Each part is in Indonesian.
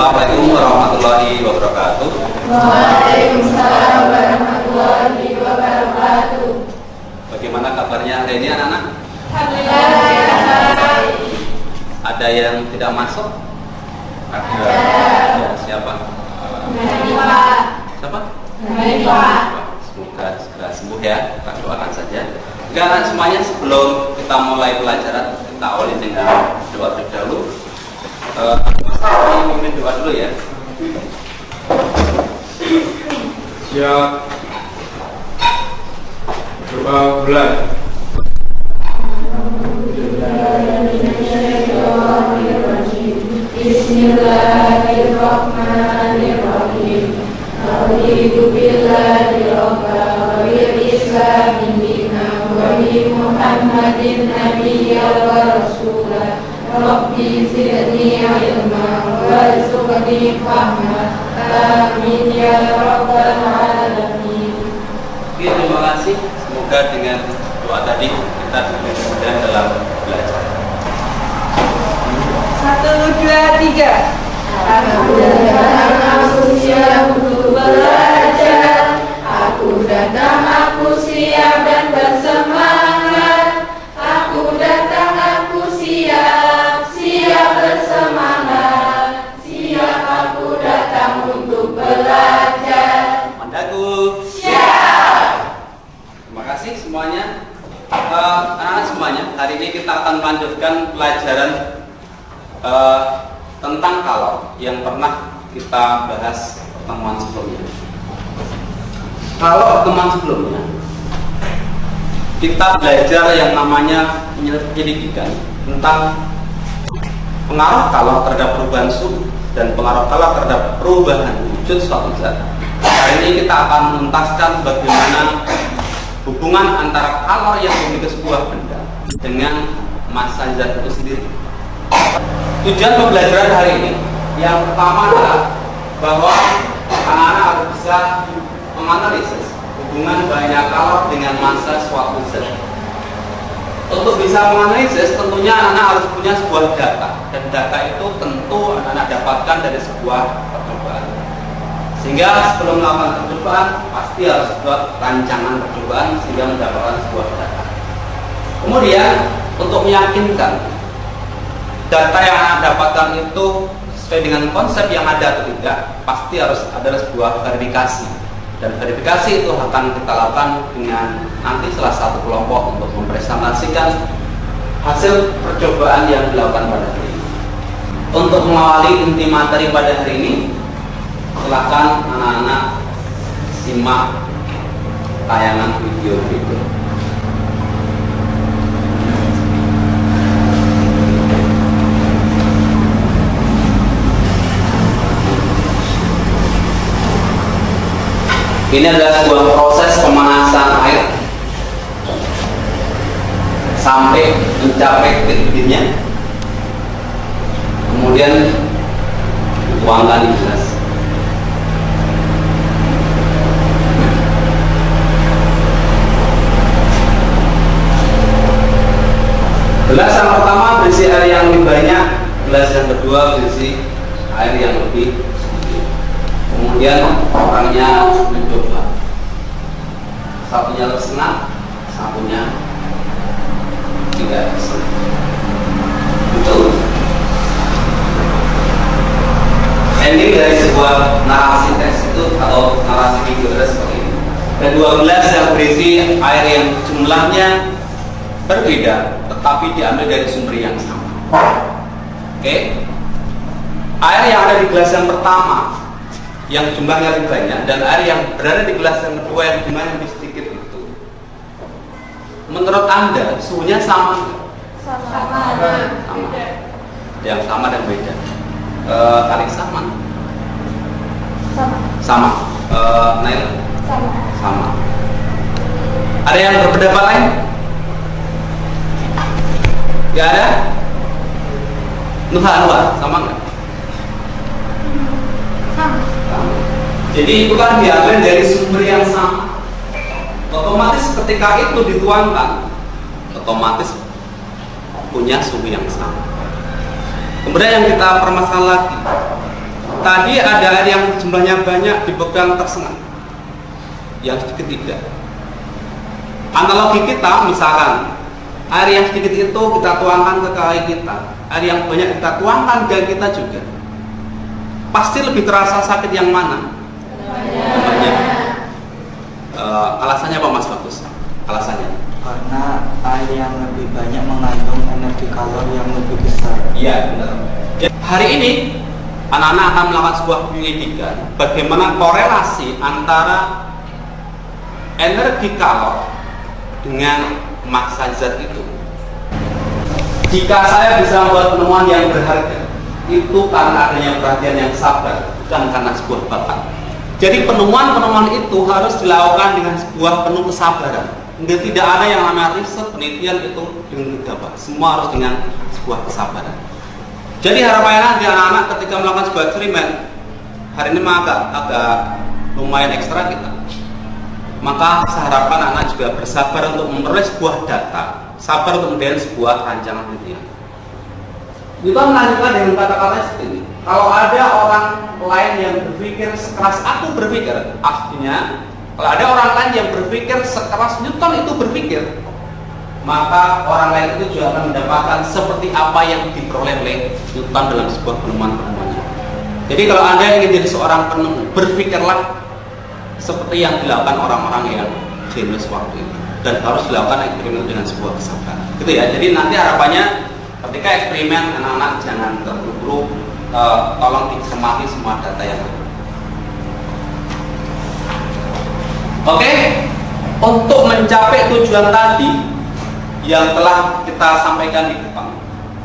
Assalamualaikum warahmatullahi wabarakatuh. Waalaikumsalam warahmatullahi wabarakatuh. Bagaimana kabarnya hari ini anak-anak? Alhamdulillah. Ada yang tidak masuk? Ada. Ya, siapa? Hanifah. Siapa? Hanifah. Semoga segera sembuh ya. Kita doakan saja. Enggak, semuanya sebelum kita mulai pelajaran kita awali dengan doa terlebih dahulu. Mimpin doa dulu ya. Siap. Doa bulan. Bismillahirrahmanirrahim. Raditu billahi rabban wa bil islami dinan wa bi Muhammadin nabiyyan wa rasulan. Rabbi zidni ilma warzuqni fahma. Amin ya rabbal alamin. Oke, terima kasih. Semoga dengan doa tadi kita lebih mudah dalam belajar. 1, 2, 3. Aku datang, aku siap untuk belajar. Aku datang, aku siap dan bersemangat. Aku datang, aku siap, siap bersemangat. Siap aku datang untuk belajar. Mandaku. Siap. Terima kasih semuanya. Anak-anak semuanya, hari ini kita akan melanjutkan pelajaran tentang kalau yang pernah kita bahas pertemuan sebelumnya. Kalau pertemuan sebelumnya kita belajar yang namanya penyelidikan tentang pengaruh kalau terhadap perubahan suhu dan pengaruh kalau terhadap perubahan wujud suatu zat. Hari ini kita akan menuntaskan bagaimana hubungan antara kalor yang memiliki sebuah benda dengan massa zat itu sendiri. Tujuan pembelajaran hari ini yang pertama adalah bahwa anak-anak harus bisa menganalisis hubungan banyak kalor dengan massa suatu zat. Untuk bisa menganalisis tentunya anak-anak harus punya sebuah data, dan data itu tentu anak-anak dapatkan dari sebuah percobaan. Sehingga sebelum melakukan percobaan pasti harus buat rancangan percobaan sehingga mendapatkan sebuah data. Kemudian untuk meyakinkan data yang Anda dapatkan itu sesuai dengan konsep yang ada atau tidak, pasti harus ada sebuah verifikasi, dan verifikasi itu akan kita lakukan dengan nanti salah satu kelompok untuk mempresentasikan hasil percobaan yang dilakukan pada hari ini. Untuk mengawali inti materi pada hari ini, silakan anak-anak simak tayangan video berikut. Ini adalah sebuah proses pemanasan air sampai mencapai titiknya, kemudian dituangkan di gelas. Gelas yang pertama berisi air yang lebih banyak, gelas yang kedua berisi air yang lebih sedikit. Kemudian orangnya mencoba, satunya tersengat, satunya tidak tersengat. Betul. Ending dari sebuah narasi tes itu atau narasi video adalah seperti ini. Ada dua gelas yang berisi air yang jumlahnya berbeda, tetapi diambil dari sumber yang sama. Oke. Air yang ada di gelas yang pertama yang jumlahnya lebih banyak, dan air yang berada di gelas yang kedua yang jumlahnya lebih sedikit itu, menurut Anda suhunya sama? Sama. Yang sama dan beda. Kali sama? Sama. Nail? Sama. Sama. Ada yang berpendapat lain? Gak ada? Nuha, sama nggak? Sama. Jadi itu kan diambil dari sumber yang sama. Otomatis ketika itu dituangkan, otomatis punya suhu yang sama. Kemudian yang kita permasalahan lagi, tadi ada air yang jumlahnya banyak dipegang tersengat, yang sedikit tidak. Analogi kita misalkan air yang sedikit itu kita tuangkan ke kaki kita, air yang banyak kita tuangkan ke kita juga. Pasti lebih terasa sakit yang mana? Banyak. Alasannya apa Mas Bagus? Alasannya? Karena air yang lebih banyak mengandung energi kalori yang lebih besar. Iya, benar. Hari ini anak-anak akan melakukan sebuah penyelidikan bagaimana korelasi antara energi kalori dengan massa zat itu. Jika saya bisa membuat penemuan yang berharga, itu karena adanya perhatian yang sabar, bukan karena sebuah bakat. Jadi penemuan-penemuan itu harus dilakukan dengan sebuah penuh kesabaran. Tidak ada yang namanya riset penelitian itu dengan gegabah. Semua harus dengan sebuah kesabaran. Jadi harapannya nanti anak-anak ketika melakukan sebuah eksperimen, hari ini agak lumayan ekstra kita. Maka saya harapkan anak juga bersabar untuk memperoleh sebuah data, sabar untuk mendesain sebuah rancangan penelitian. Kita melanjutkan dengan kata-kata seperti ini. Kalau ada orang lain yang berpikir sekeras aku berpikir, artinya kalau ada orang lain yang berpikir sekeras Newton itu berpikir, maka orang lain itu juga akan mendapatkan seperti apa yang diperoleh oleh Newton dalam sebuah penemuan-penemuannya. Jadi kalau Anda ingin jadi seorang penemu, berpikirlah seperti yang dilakukan orang-orang yang jenius waktu itu, dan harus dilakukan eksperimen dengan sebuah kesabaran. Gitu ya. Jadi nanti harapannya ketika eksperimen anak-anak jangan terburu-buru, tolong dicermati semua data yang ada. Oke, untuk mencapai tujuan tadi yang telah kita sampaikan di depan,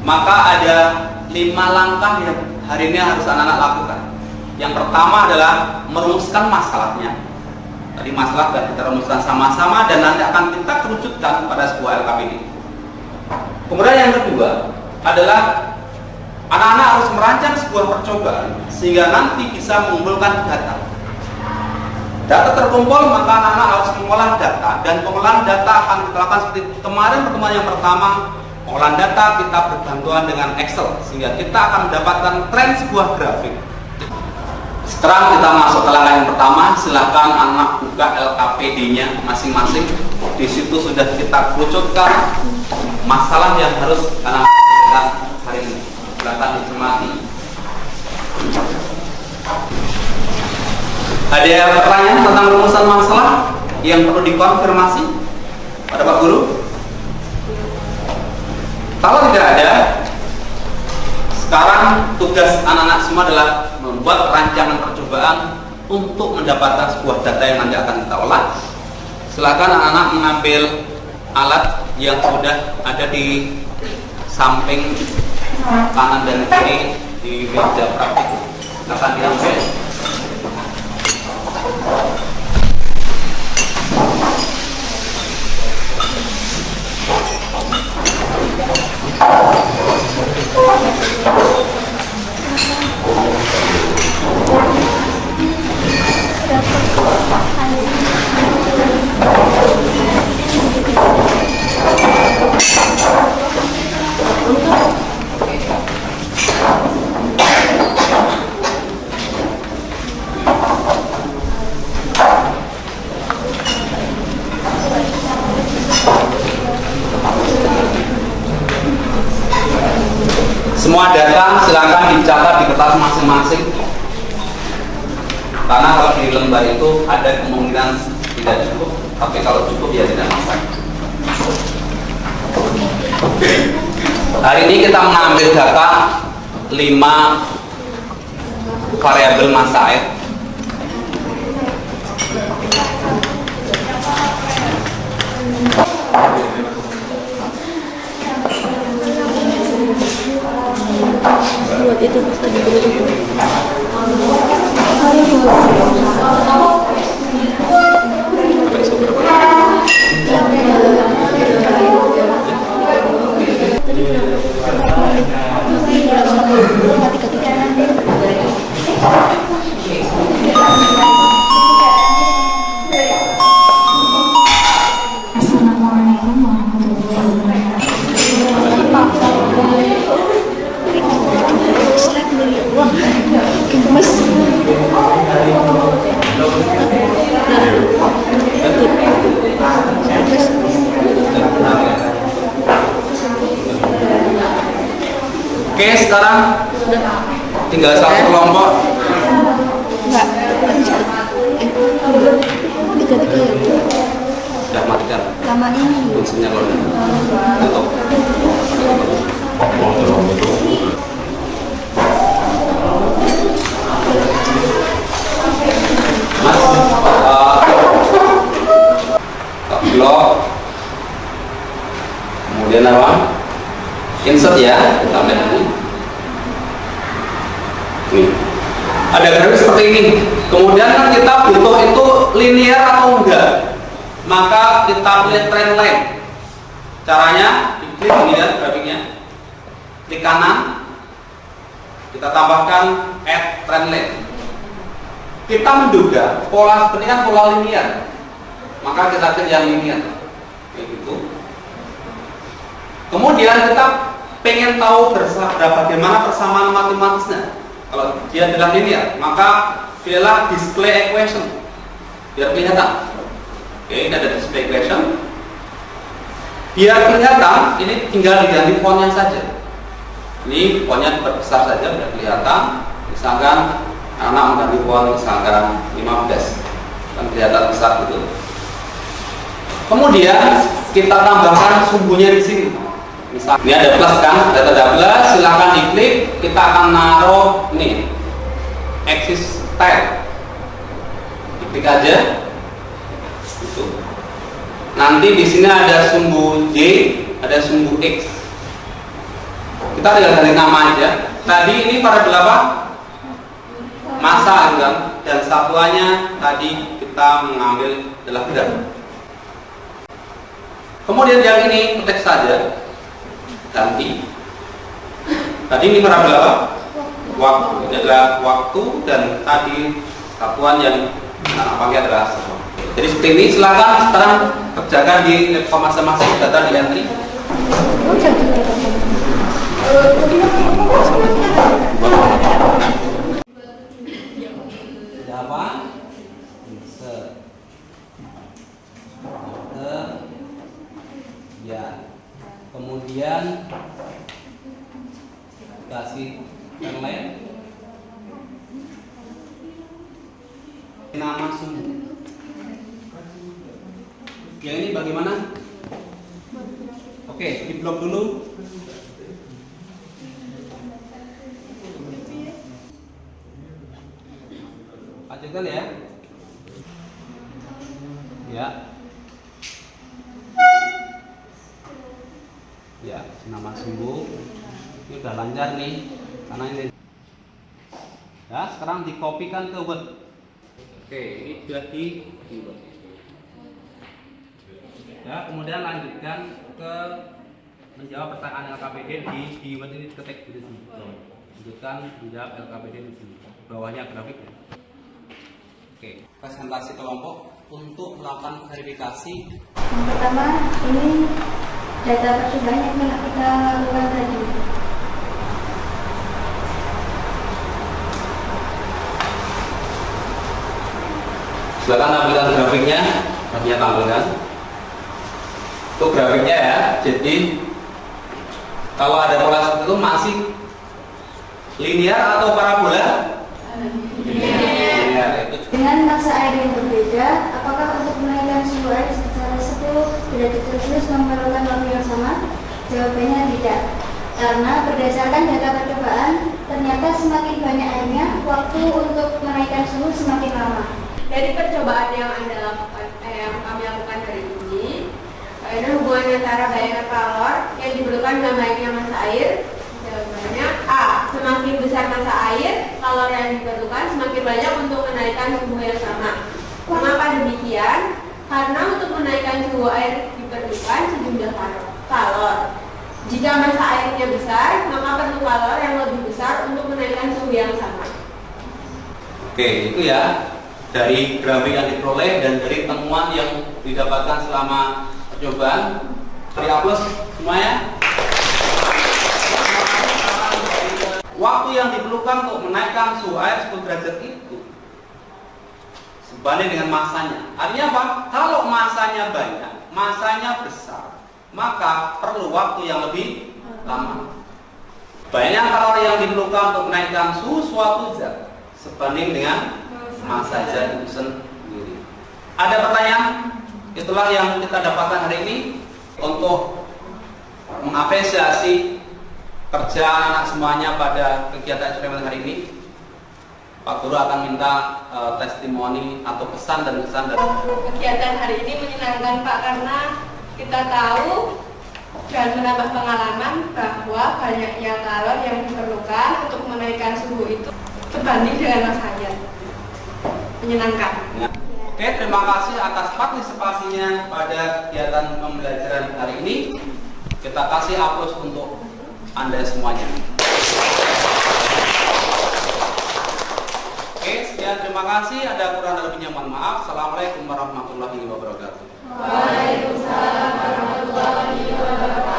maka ada 5 langkah yang hari ini harus anak-anak lakukan. Yang pertama adalah merumuskan masalahnya. Tadi masalah sudah kita rumuskan sama-sama dan nanti akan kita kerucutkan pada sebuah LKPD. Kemudian yang kedua adalah anak-anak harus merancang sebuah percobaan sehingga nanti bisa mengumpulkan data. Data terkumpul, maka anak-anak harus mengolah data, dan pengolahan data akan kita lakukan seperti kemarin pertemuan yang pertama. Pengolahan data kita berbantuan dengan Excel sehingga kita akan mendapatkan tren sebuah grafik. Sekarang kita masuk ke langkah yang pertama. Silahkan anak buka LKPD-nya masing-masing. Di situ sudah kita kerucutkan masalah yang harus anak kita hari ini. Silahkan dicermati. Ada pertanyaan tentang rumusan masalah yang perlu dikonfirmasi pada Pak Guru? Kalau tidak ada, sekarang tugas anak-anak semua adalah membuat rancangan percobaan untuk mendapatkan sebuah data yang nanti akan kita olah. Silakan anak-anak mengambil alat yang sudah ada di samping kanan dan kiri di meja praktik. Silakan diambil. Semua data silakan dicatat di kertas masing-masing, karena kalau di lembar itu ada kemungkinan tidak cukup, tapi kalau cukup ya tidak masalah. Hari ini kita mengambil data 5 variabel massa air. Buat itu tadi itu. Assalamualaikum warahmatullahi wabarakatuh. Slide dulu. Mas. Oke, sekarang tinggal satu kelompok. Enggak. Tiga-tiga ya. Sudah matikan Lama ini. fungsinya kalau tutup. Mas, blok, kemudian apa? Insert ya, kita lihat ini. Nih, ada grafik seperti ini. Kemudian kan kita butuh itu linear atau enggak, maka kita pilih trend line. Caranya diklik ini ya grafiknya, klik kanan, kita tambahkan add trend line. Kita menduga pola seperti kan pola linear, maka kita klik yang linear kayak gitu. Kemudian kita pengen tahu bagaimana persamaan matematisnya. Kalau dia adalah linear, maka pilihlah display equation biar kelihatan. Oke, ini ada display equation. Biar kelihatan, ini tinggal diganti fontnya saja. Ini fontnya diperbesar saja biar kelihatan. Misalkan anak mengganti font misalkan 15, kan kelihatan besar gitu. Kemudian kita tambahkan sumbunya di sini. Misal ini ada plus kan, ada tanda plus, silahkan diklik. Kita akan naruh ini axis style, diklik aja. Itu. Nanti di sini ada sumbu J, ada sumbu X. Kita tinggal ganti nama aja. Tadi ini pada berapa? Masa kan? Dan satuannya tadi kita mengambil adalah gram. Kemudian yang ini ketik saja. Ganti. Tadi ini pada berapa? Waktu. Ini adalah waktu dan tadi satuan yang kita pakai adalah sekolah. Jadi seperti ini. Silakan sekarang kerjakan di laptop masing-masing, data di entry. Apa? Insert. Ya. Kemudian kasih yang lain. Nama sumbu. Yang ini bagaimana? Oke, di blok dulu. Lanjutkan ya. Ya. Ya, nama sumbu. Ini udah lancar nih, karena ini. Ya, sekarang dikopikan ke Word. Oke, ini sudah di Word. Ya, kemudian lanjutkan ke menjawab pertanyaan LKPD di Word ini, ketik di sini. Lanjutkan menjawab LKPD di sini. Bawahnya grafik. Oke, presentasi kelompok untuk melakukan verifikasi. Yang pertama ini data percobaan yang telah kita lakukan tadi. Silakan tampilkan grafiknya, tampilkan. Untuk grafiknya ya, jadi kalau ada pola seperti itu masih linear atau parabola? Linear. Dengan masa air yang berbeda, apakah untuk menaikkan suhu air sebesar 10 derajat Celcius memerlukan waktu yang sama? Jawabannya tidak. Karena berdasarkan data percobaan, ternyata semakin banyak airnya, waktu untuk menaikkan suhu semakin lama. Dari percobaan yang kami lakukan hari ini, ada hubungan antara bayangan kalor yang diperlukan dengan baiknya masa air. Jawabannya A. Semakin besar masa air, kalor yang diperlukan semakin banyak untuk menaikkan suhu yang sama. Mengapa demikian? Karena untuk menaikkan suhu air diperlukan sejumlah kalor. Jika masa airnya besar, maka perlu kalor yang lebih besar untuk menaikkan suhu yang sama. Oke, itu ya dari grafik yang diperoleh dan dari temuan yang didapatkan selama percobaan. Dari aplaus semuanya. waktu yang diperlukan untuk menaikkan suhu air 10 derajat itu sebanding dengan masanya. Artinya apa? Kalau masanya banyak, masanya besar, maka perlu waktu yang lebih lama. Banyaknya kalori yang diperlukan untuk menaikkan suhu suatu zat sebanding dengan massa zat itu sendiri. Ada pertanyaan? Itulah yang kita dapatkan hari ini untuk mengapresiasi kerja anak semuanya pada kegiatan eksperimen hari ini. Pak Guru akan minta testimoni atau pesan dan kesan dari Kegiatan hari ini menyenangkan Pak, karena kita tahu dan menambah pengalaman bahwa banyaknya kalori yang diperlukan untuk menaikkan suhu itu sebanding dengan masanya. Menyenangkan. Oke, terima kasih atas partisipasinya pada kegiatan pembelajaran hari ini. Kita kasih aplaus untuk Anda semuanya. Oke, sekian, terima kasih. Ada kurang dan lebihnya mohon maaf. Assalamualaikum warahmatullahi wabarakatuh. Waalaikumsalam warahmatullahi wabarakatuh.